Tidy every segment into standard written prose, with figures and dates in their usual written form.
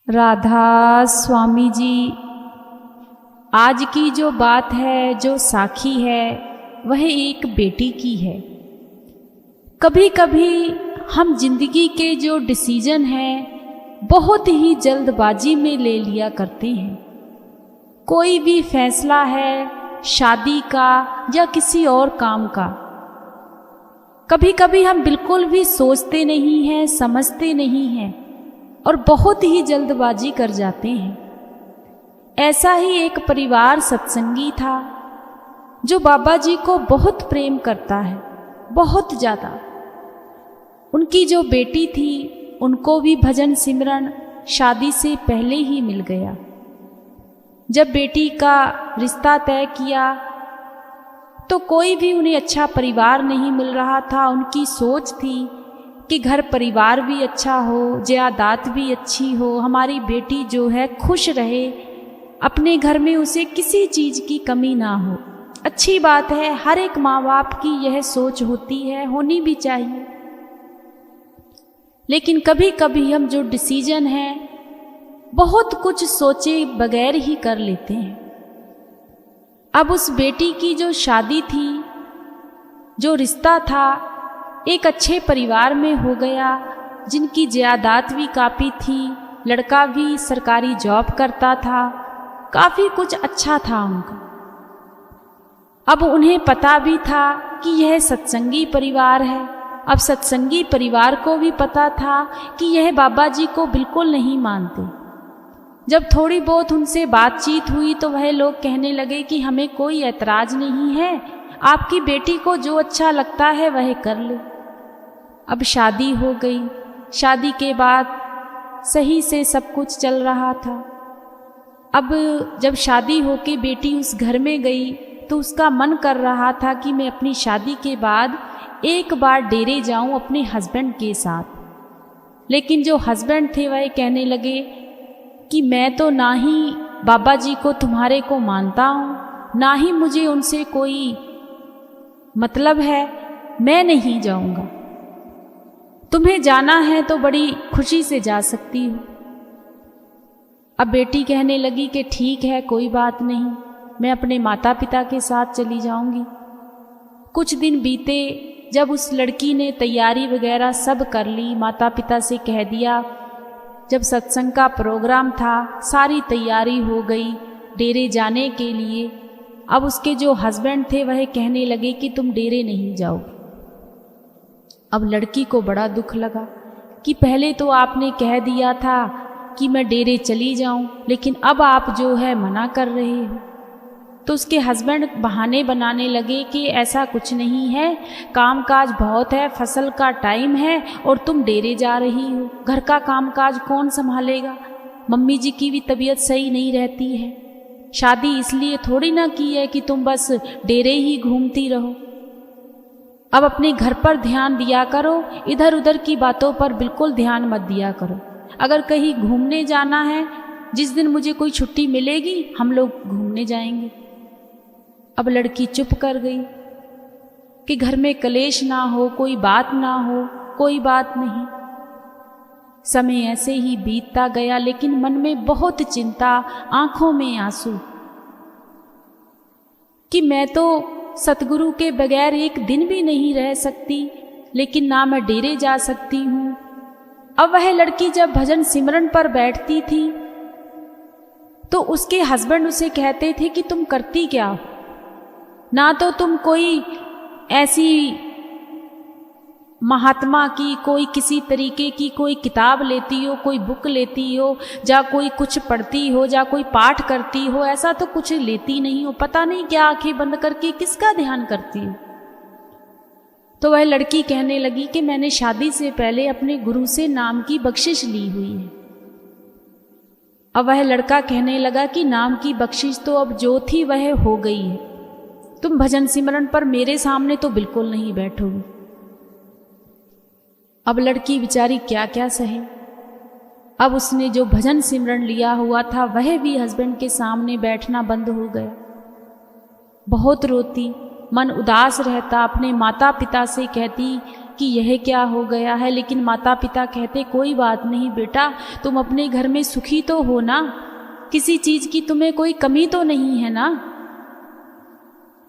राधा स्वामी जी, आज की जो बात है, जो साखी है, वह एक बेटी की है। कभी कभी हम जिंदगी के जो डिसीजन हैं बहुत ही जल्दबाजी में ले लिया करते हैं। कोई भी फैसला है शादी का या किसी और काम का, कभी कभी हम बिल्कुल भी सोचते नहीं हैं, समझते नहीं हैं और बहुत ही जल्दबाजी कर जाते हैं। ऐसा ही एक परिवार सत्संगी था जो बाबा जी को बहुत प्रेम करता है, बहुत ज़्यादा। उनकी जो बेटी थी उनको भी भजन सिमरन शादी से पहले ही मिल गया। जब बेटी का रिश्ता तय किया तो कोई भी उन्हें अच्छा परिवार नहीं मिल रहा था। उनकी सोच थी कि घर परिवार भी अच्छा हो, जायदाद भी अच्छी हो, हमारी बेटी जो है खुश रहे, अपने घर में उसे किसी चीज़ की कमी ना हो। अच्छी बात है, हर एक माँ बाप की यह सोच होती है, होनी भी चाहिए। लेकिन कभी कभी हम जो डिसीजन है बहुत कुछ सोचे बगैर ही कर लेते हैं। अब उस बेटी की जो शादी थी, जो रिश्ता था, एक अच्छे परिवार में हो गया जिनकी जायदाद भी काफ़ी थी, लड़का भी सरकारी जॉब करता था, काफ़ी कुछ अच्छा था उनका। अब उन्हें पता भी था कि यह सत्संगी परिवार है। अब सत्संगी परिवार को भी पता था कि यह बाबा जी को बिल्कुल नहीं मानते। जब थोड़ी बहुत उनसे बातचीत हुई तो वह लोग कहने लगे कि हमें कोई ऐतराज़ नहीं है, आपकी बेटी को जो अच्छा लगता है वह कर ले। अब शादी हो गई। शादी के बाद सही से सब कुछ चल रहा था। अब जब शादी होके बेटी उस घर में गई तो उसका मन कर रहा था कि मैं अपनी शादी के बाद एक बार डेरे जाऊं अपने हस्बैंड के साथ। लेकिन जो हस्बैंड थे वह कहने लगे कि मैं तो ना ही बाबा जी को तुम्हारे को मानता हूँ, ना ही मुझे उनसे कोई मतलब है, मैं नहीं जाऊँगा। तुम्हें जाना है तो बड़ी खुशी से जा सकती हो। अब बेटी कहने लगी कि ठीक है, कोई बात नहीं, मैं अपने माता पिता के साथ चली जाऊंगी। कुछ दिन बीते। जब उस लड़की ने तैयारी वगैरह सब कर ली, माता पिता से कह दिया, जब सत्संग का प्रोग्राम था सारी तैयारी हो गई डेरे जाने के लिए। अब उसके जो हस्बैंड थे वह कहने लगे कि तुम डेरे नहीं जाओगे। अब लड़की को बड़ा दुख लगा कि पहले तो आपने कह दिया था कि मैं डेरे चली जाऊं, लेकिन अब आप जो है मना कर रहे हो। तो उसके हस्बैंड बहाने बनाने लगे कि ऐसा कुछ नहीं है, कामकाज बहुत है, फसल का टाइम है और तुम डेरे जा रही हो, घर का कामकाज कौन संभालेगा, मम्मी जी की भी तबीयत सही नहीं रहती है, शादी इसलिए थोड़ी ना की है कि तुम बस डेरे ही घूमती रहो। अब अपने घर पर ध्यान दिया करो, इधर उधर की बातों पर बिल्कुल ध्यान मत दिया करो। अगर कहीं घूमने जाना है, जिस दिन मुझे कोई छुट्टी मिलेगी हम लोग घूमने जाएंगे। अब लड़की चुप कर गई कि घर में कलेश ना हो, कोई बात ना हो, कोई बात नहीं। समय ऐसे ही बीतता गया, लेकिन मन में बहुत चिंता, आंखों में आंसू कि मैं तो सतगुरु के बगैर एक दिन भी नहीं रह सकती, लेकिन ना मैं डेरे जा सकती हूँ। अब वह लड़की जब भजन सिमरन पर बैठती थी तो उसके हस्बैंड उसे कहते थे कि तुम करती क्या हो, ना तो तुम कोई ऐसी महात्मा की, कोई किसी तरीके की कोई किताब लेती हो, कोई बुक लेती हो, या कोई कुछ पढ़ती हो, या कोई पाठ करती हो, ऐसा तो कुछ लेती नहीं हो। पता नहीं क्या आंखें बंद करके किसका ध्यान करती हो। तो वह लड़की कहने लगी कि मैंने शादी से पहले अपने गुरु से नाम की बख्शिश ली हुई है। अब वह लड़का कहने लगा कि नाम की बख्शिश तो अब जो थी वह हो गई है, तुम भजन सिमरन पर मेरे सामने तो बिल्कुल नहीं बैठोगी। अब लड़की बेचारी क्या क्या सहे। अब उसने जो भजन सिमरन लिया हुआ था वह भी हस्बैंड के सामने बैठना बंद हो गया। बहुत रोती, मन उदास रहता, अपने माता पिता से कहती कि यह क्या हो गया है, लेकिन माता पिता कहते कोई बात नहीं बेटा, तुम अपने घर में सुखी तो हो ना, किसी चीज की तुम्हें कोई कमी तो नहीं है ना।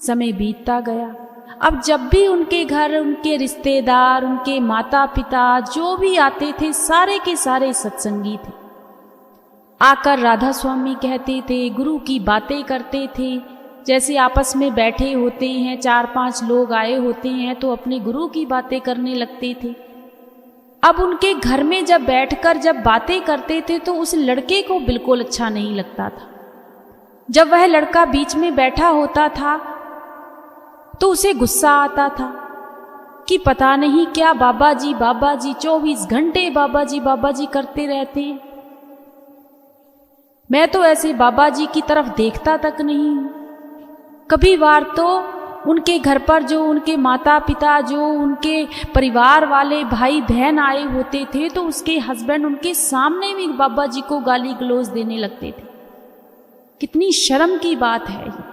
समय बीतता गया। अब जब भी उनके घर उनके रिश्तेदार, उनके माता पिता जो भी आते थे, सारे के सारे सत्संगी थे। आकर राधा स्वामी कहते थे, गुरु की बातें करते थे। जैसे आपस में बैठे होते हैं, 4-5 लोग आए होते हैं तो अपने गुरु की बातें करने लगते थे। अब उनके घर में जब बैठकर जब बातें करते थे तो उस लड़के को बिल्कुल अच्छा नहीं लगता था। जब वह लड़का बीच में बैठा होता था तो उसे गुस्सा आता था कि पता नहीं क्या बाबा जी 24 घंटे बाबा जी करते रहते हैं। मैं तो ऐसे बाबा जी की तरफ देखता तक नहीं हूं। कभी बार तो उनके घर पर जो उनके माता पिता, जो उनके परिवार वाले भाई बहन आए होते थे तो उसके हस्बैंड उनके सामने भी बाबा जी को गाली गलौज देने लगते थे। कितनी शर्म की बात है ये।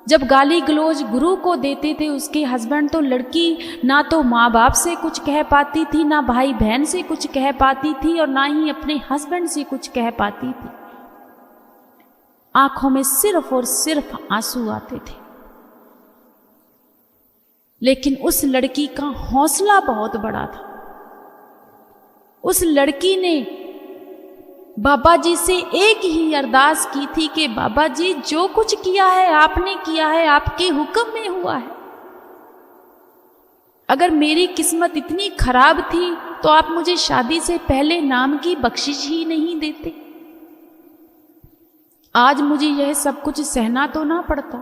जब गाली गलौज गुरु को देते थे उसके हस्बैंड, तो लड़की ना तो माँ बाप से कुछ कह पाती थी, ना भाई बहन से कुछ कह पाती थी, और ना ही अपने हस्बैंड से कुछ कह पाती थी। आंखों में सिर्फ और सिर्फ आंसू आते थे। लेकिन उस लड़की का हौसला बहुत बड़ा था। उस लड़की ने बाबा जी से एक ही अरदास की थी कि बाबा जी जो कुछ किया है आपने किया है, आपके हुक्म में हुआ है। अगर मेरी किस्मत इतनी खराब थी तो आप मुझे शादी से पहले नाम की बख्शिश ही नहीं देते। आज मुझे यह सब कुछ सहना तो ना पड़ता।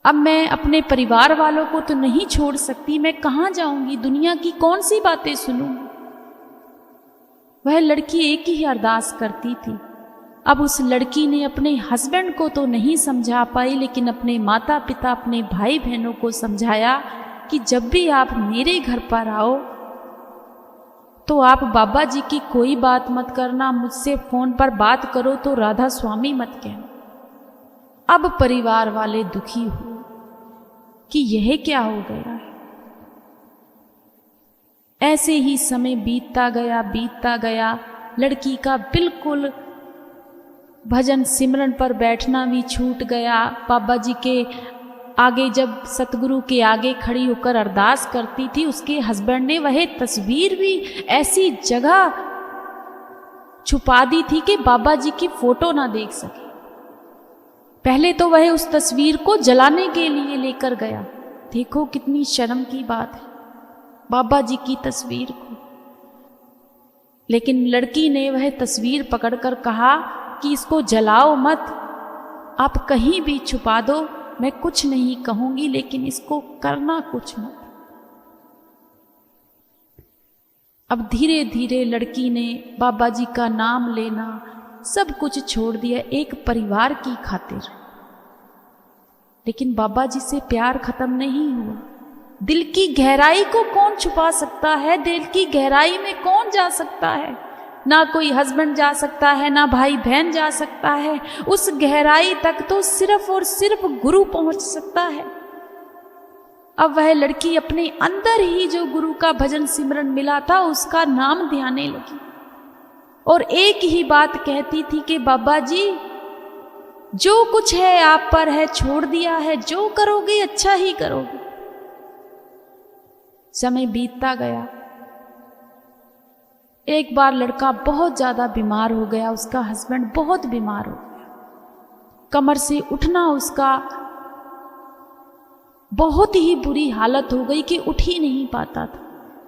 अब मैं अपने परिवार वालों को तो नहीं छोड़ सकती, मैं कहां जाऊंगी, दुनिया की कौन सी बातें सुनूंगी। वह लड़की एक ही अरदास करती थी। अब उस लड़की ने अपने हस्बैंड को तो नहीं समझा पाई, लेकिन अपने माता पिता, अपने भाई बहनों को समझाया कि जब भी आप मेरे घर पर आओ तो आप बाबा जी की कोई बात मत करना, मुझसे फोन पर बात करो तो राधा स्वामी मत कहना। अब परिवार वाले दुखी हुए कि यह क्या हो गया है। ऐसे ही समय बीतता गया। लड़की का बिल्कुल भजन सिमरन पर बैठना भी छूट गया। बाबा जी के आगे जब सतगुरु के आगे खड़ी होकर अरदास करती थी, उसके हस्बैंड ने वह तस्वीर भी ऐसी जगह छुपा दी थी कि बाबा जी की फोटो ना देख सके। पहले तो वह उस तस्वीर को जलाने के लिए लेकर गया। देखो कितनी शर्म की बात है, बाबा जी की तस्वीर को। लेकिन लड़की ने वह तस्वीर पकड़कर कहा कि इसको जलाओ मत, आप कहीं भी छुपा दो, मैं कुछ नहीं कहूंगी, लेकिन इसको करना कुछ मत। अब धीरे धीरे लड़की ने बाबा जी का नाम लेना सब कुछ छोड़ दिया एक परिवार की खातिर। लेकिन बाबा जी से प्यार खत्म नहीं हुआ। दिल की गहराई को कौन छुपा सकता है, दिल की गहराई में कौन जा सकता है। ना कोई हस्बैंड जा सकता है, ना भाई बहन जा सकता है। उस गहराई तक तो सिर्फ और सिर्फ गुरु पहुंच सकता है। अब वह लड़की अपने अंदर ही जो गुरु का भजन सिमरन मिला था उसका नाम ध्याने लगी और एक ही बात कहती थी कि बाबा जी जो कुछ है आप पर है, छोड़ दिया है, जो करोगे अच्छा ही करोगे। समय बीतता गया। एक बार लड़का बहुत ज्यादा बीमार हो गया, उसका हस्बैंड बहुत बीमार हो गया। कमर से उठना उसका बहुत ही बुरी हालत हो गई कि उठ ही नहीं पाता था।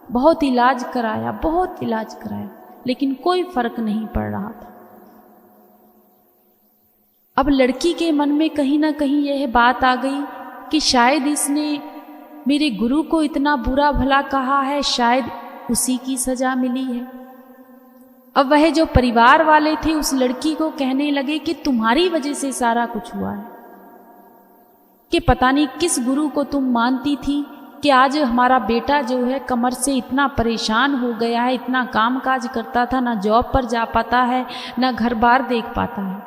बहुत इलाज कराया, लेकिन कोई फर्क नहीं पड़ रहा था। अब लड़की के मन में कहीं ना कहीं यह बात आ गई कि शायद इसने मेरे गुरु को इतना बुरा भला कहा है, शायद उसी की सजा मिली है। अब वह जो परिवार वाले थे उस लड़की को कहने लगे कि तुम्हारी वजह से सारा कुछ हुआ है, कि पता नहीं किस गुरु को तुम मानती थी कि आज हमारा बेटा जो है कमर से इतना परेशान हो गया है, इतना काम काज करता था, ना जॉब पर जा पाता है, ना घर बार देख पाता है।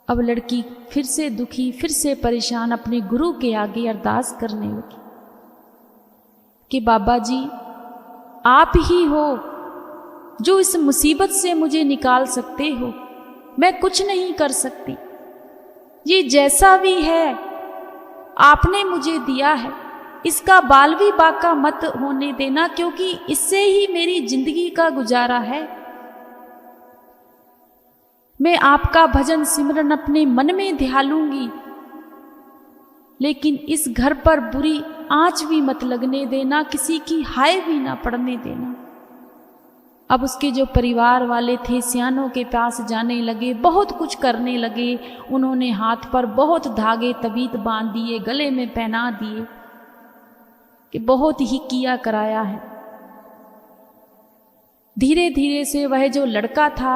अब लड़की फिर से दुखी, फिर से परेशान अपने गुरु के आगे अरदास करने लगी। कि बाबा जी आप ही हो जो इस मुसीबत से मुझे निकाल सकते हो, मैं कुछ नहीं कर सकती। ये जैसा भी है आपने मुझे दिया है, इसका बाल भी बाका मत होने देना, क्योंकि इससे ही मेरी जिंदगी का गुजारा है। मैं आपका भजन सिमरन अपने मन में ध्या लूंगी, लेकिन इस घर पर बुरी आंच भी मत लगने देना, किसी की हाय भी ना पड़ने देना। अब उसके जो परिवार वाले थे सियानों के पास जाने लगे, बहुत कुछ करने लगे। उन्होंने हाथ पर बहुत धागे तबीत बांध दिए, गले में पहना दिए, कि बहुत ही किया कराया है। धीरे धीरे से वह जो लड़का था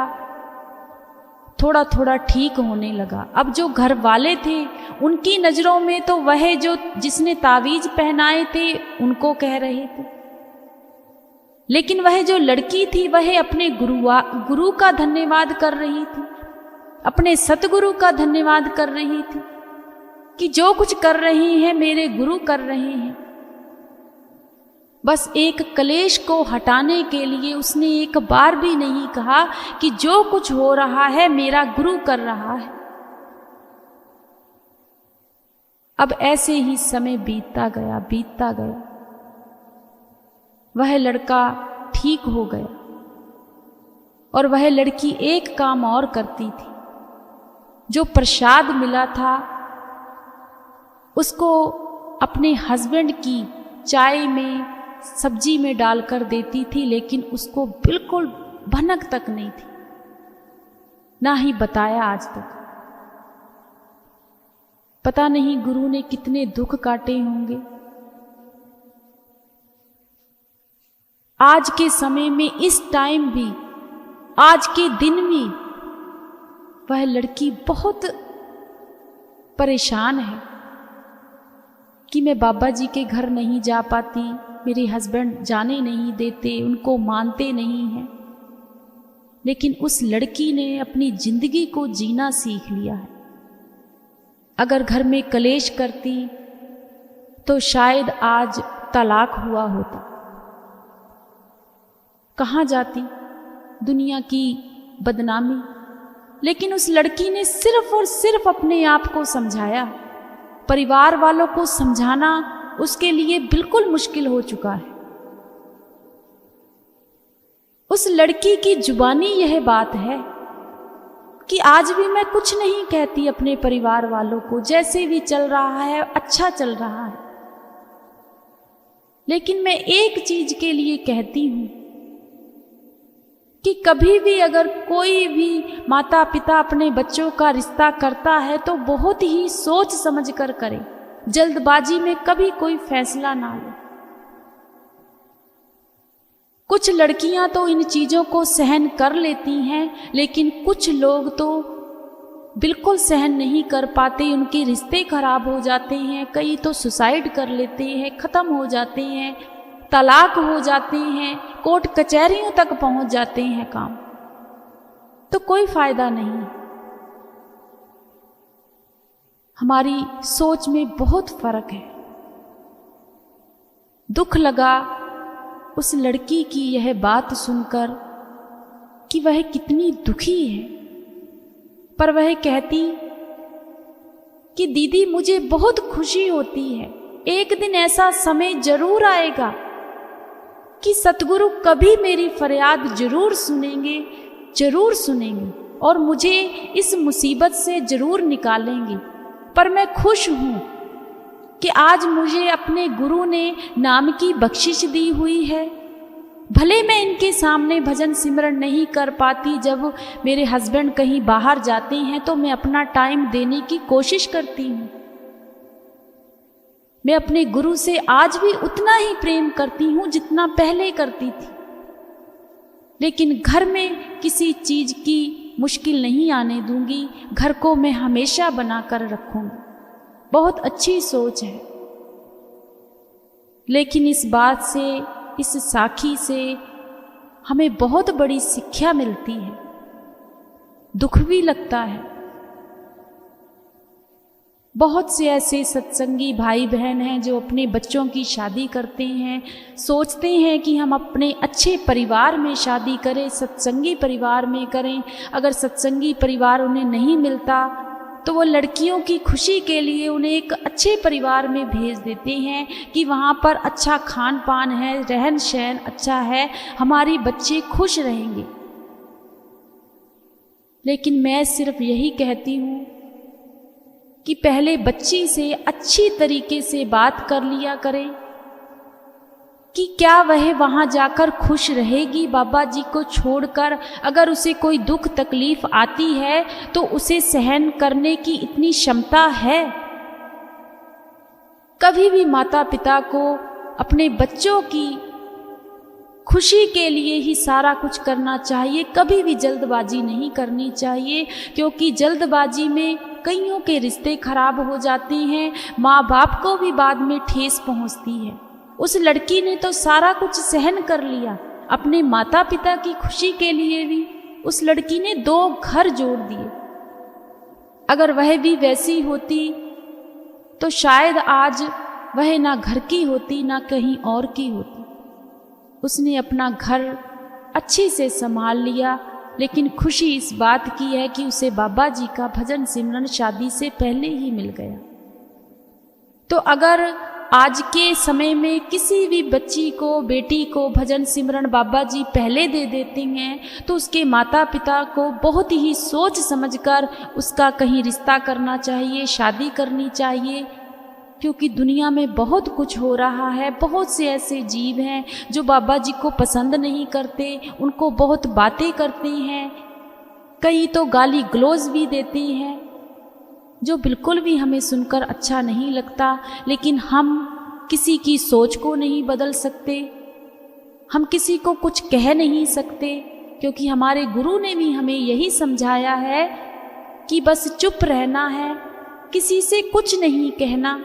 थोड़ा थोड़ा ठीक होने लगा। अब जो घर वाले थे उनकी नजरों में तो वह जो जिसने तावीज पहनाए थे उनको कह रहे थे, लेकिन वह जो लड़की थी वह अपने गुरु का धन्यवाद कर रही थी, अपने सतगुरु का धन्यवाद कर रही थी कि जो कुछ कर रहे हैं मेरे गुरु कर रहे हैं। बस एक कलेश को हटाने के लिए उसने एक बार भी नहीं कहा कि जो कुछ हो रहा है मेरा गुरु कर रहा है। अब ऐसे ही समय बीतता गया। वह लड़का ठीक हो गया और वह लड़की एक काम और करती थी। जो प्रसाद मिला था उसको अपने हस्बैंड की चाय में सब्जी में डालकर देती थी, लेकिन उसको बिल्कुल भनक तक नहीं थी, ना ही बताया आज तक। पता नहीं गुरु ने कितने दुख काटे होंगे। आज के समय में, इस टाइम भी, आज के दिन में वह लड़की बहुत परेशान है कि मैं बाबा जी के घर नहीं जा पाती, मेरे हस्बैंड जाने नहीं देते, उनको मानते नहीं हैं। लेकिन उस लड़की ने अपनी जिंदगी को जीना सीख लिया है। अगर घर में कलेश करती तो शायद आज तलाक हुआ होता। कहाँ जाती दुनिया की बदनामी। लेकिन उस लड़की ने सिर्फ और सिर्फ अपने आप को समझाया। परिवार वालों को समझाना उसके लिए बिल्कुल मुश्किल हो चुका है। उस लड़की की जुबानी यह बात है कि आज भी मैं कुछ नहीं कहती अपने परिवार वालों को, जैसे भी चल रहा है अच्छा चल रहा है। लेकिन मैं एक चीज के लिए कहती हूं कि कभी भी अगर कोई भी माता पिता अपने बच्चों का रिश्ता करता है तो बहुत ही सोच समझ कर करे, जल्दबाजी में कभी कोई फैसला ना ले। कुछ लड़कियां तो इन चीजों को सहन कर लेती हैं, लेकिन कुछ लोग तो बिल्कुल सहन नहीं कर पाते, उनके रिश्ते खराब हो जाते हैं। कई तो सुसाइड कर लेते हैं, खत्म हो जाते हैं, तलाक हो जाते हैं, कोर्ट कचहरियों तक पहुंच जाते हैं काम। तो कोई फायदा नहीं। हमारी सोच में बहुत फर्क है। दुख लगा उस लड़की की यह बात सुनकर कि वह कितनी दुखी है, पर वह कहती कि दीदी मुझे बहुत खुशी होती है, एक दिन ऐसा समय जरूर आएगा कि सतगुरु कभी मेरी फरियाद जरूर सुनेंगे और मुझे इस मुसीबत से जरूर निकालेंगे। पर मैं खुश हूं कि आज मुझे अपने गुरु ने नाम की बख्शिश दी हुई है। भले मैं इनके सामने भजन सिमरन नहीं कर पाती, जब मेरे हस्बैंड कहीं बाहर जाते हैं तो मैं अपना टाइम देने की कोशिश करती हूँ। मैं अपने गुरु से आज भी उतना ही प्रेम करती हूँ जितना पहले करती थी, लेकिन घर में किसी चीज की मुश्किल नहीं आने दूंगी। घर को मैं हमेशा बनाकर रखूंगी। बहुत अच्छी सोच है, लेकिन इस बात से, इस साखी से हमें बहुत बड़ी शिक्षा मिलती है। दुख भी लगता है, बहुत से ऐसे सत्संगी भाई बहन हैं जो अपने बच्चों की शादी करते हैं, सोचते हैं कि हम अपने अच्छे परिवार में शादी करें, सत्संगी परिवार में करें। अगर सत्संगी परिवार उन्हें नहीं मिलता तो वो लड़कियों की खुशी के लिए उन्हें एक अच्छे परिवार में भेज देते हैं कि वहाँ पर अच्छा खान पान है, रहन सहन अच्छा है, हमारी बच्चे खुश रहेंगे। लेकिन मैं सिर्फ यही कहती हूँ कि पहले बच्ची से अच्छी तरीके से बात कर लिया करें कि क्या वह वहाँ जाकर खुश रहेगी बाबा जी को छोड़कर। अगर उसे कोई दुख तकलीफ आती है तो उसे सहन करने की इतनी क्षमता है। कभी भी माता पिता को अपने बच्चों की खुशी के लिए ही सारा कुछ करना चाहिए, कभी भी जल्दबाजी नहीं करनी चाहिए, क्योंकि जल्दबाजी में कईयों के रिश्ते खराब हो जाते हैं, माँ बाप को भी बाद में ठेस पहुँचती है। उस लड़की ने तो सारा कुछ सहन कर लिया, अपने माता पिता की खुशी के लिए भी उस लड़की ने 2 घर जोड़ दिए। अगर वह भी वैसी होती तो शायद आज वह ना घर की होती ना कहीं और की होती। उसने अपना घर अच्छे से संभाल लिया, लेकिन खुशी इस बात की है कि उसे बाबा जी का भजन सिमरन शादी से पहले ही मिल गया। तो अगर आज के समय में किसी भी बच्ची को, बेटी को भजन सिमरन बाबा जी पहले दे देते हैं तो उसके माता पिता को बहुत ही सोच समझकर उसका कहीं रिश्ता करना चाहिए, शादी करनी चाहिए। क्योंकि दुनिया में बहुत कुछ हो रहा है, बहुत से ऐसे जीव हैं जो बाबा जी को पसंद नहीं करते, उनको बहुत बातें करते हैं, कई तो गाली गलौज भी देते हैं, जो बिल्कुल भी हमें सुनकर अच्छा नहीं लगता। लेकिन हम किसी की सोच को नहीं बदल सकते, हम किसी को कुछ कह नहीं सकते, क्योंकि हमारे गुरु ने भी हमें यही समझाया है कि बस चुप रहना है, किसी से कुछ नहीं कहना,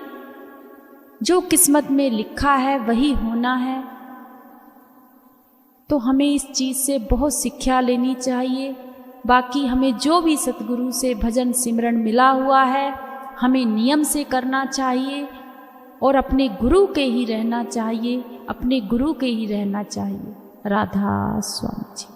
जो किस्मत में लिखा है वही होना है। तो हमें इस चीज़ से बहुत शिक्षा लेनी चाहिए। बाकी हमें जो भी सतगुरु से भजन सिमरन मिला हुआ है हमें नियम से करना चाहिए और अपने गुरु के ही रहना चाहिए, अपने गुरु के ही रहना चाहिए। राधा स्वामी जी।